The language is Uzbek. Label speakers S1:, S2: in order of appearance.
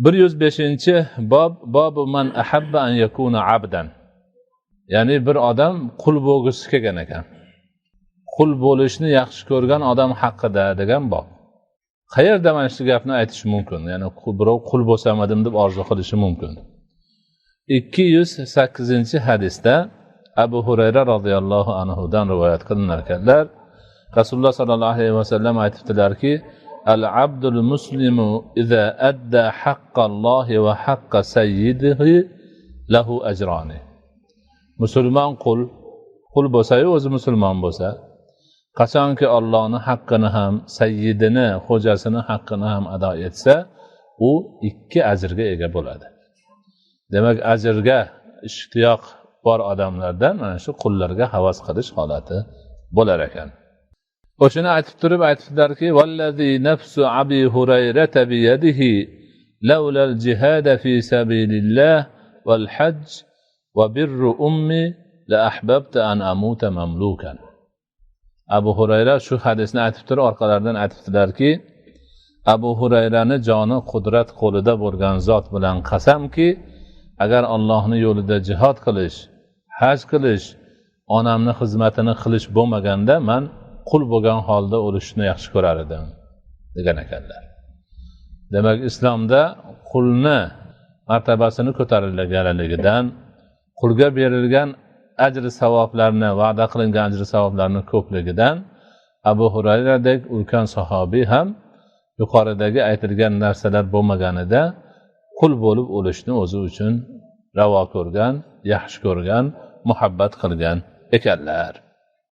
S1: 105 bob man ahabba an yakuna abdan. Ya'ni bir odam qul bo'lgisi kelgan ekan. Qul bo'lishni yaxshi ko'rgan odam haqida degan bob. Qayerda mana shu gapni aytish mumkin? Ya'ni birov qul bo'lsamadim deb orzu qilishi mumkin. 208-hadisda Abu Hurayra radhiyallohu anhu dan rivoyat qilingan ekanlar. Rasululloh sallallohu alayhi vasallam aytibdilarki: "Al-abdul muslimu idza adda haqqallohi va haqqa sayyidihi lahu ajrani." Musulmon qul bo'lsa-yu o'zi musulmon bo'lsa, qachonki Allohning haqqini ham, sayyidini, xo'jasini haqqini ham ado etsa, u 2 ajrga ega bo'ladi. Demak, ajrga ishtiyoq bor odamlardan mana shu qullarga havas qilish holati bo'lar ekan. O'shini aytib turib aytibdilarki: "Vallazi nafsu Abi Hurayrata bi yadihi laula al-jihad fi sabilillah wal hajj va birru ummi la ahbabta an amuta mamlukan." Abu Hurayra shu hadisni aytib turib orqalaridan aytibdilarki: Abu Hurayrani joni qudrat qo'lida bo'lgan zot bilan qasamki, agar Allohning yo'lida jihad qilish, haj qilish, onamni xizmatini qilish bo'lmaganda men qul bo'lgan holda o'lishni yaxshi ko'rar edim degan ekanlar. Demak, islomda qulni martabasini ko'tarilganligidan, qulga berilgan ajr savoblarni, va'da qilingan ajr savoblarni ko'pligidan Abu Hurayradek ulkan sahobiy ham yuqoridagi aytilgan narsalar bo'lmaganida qul bo'lib o'lishni o'zi uchun ravo ko'rgan, yaxshi ko'rgan, muhabbat qilgan ekanlar.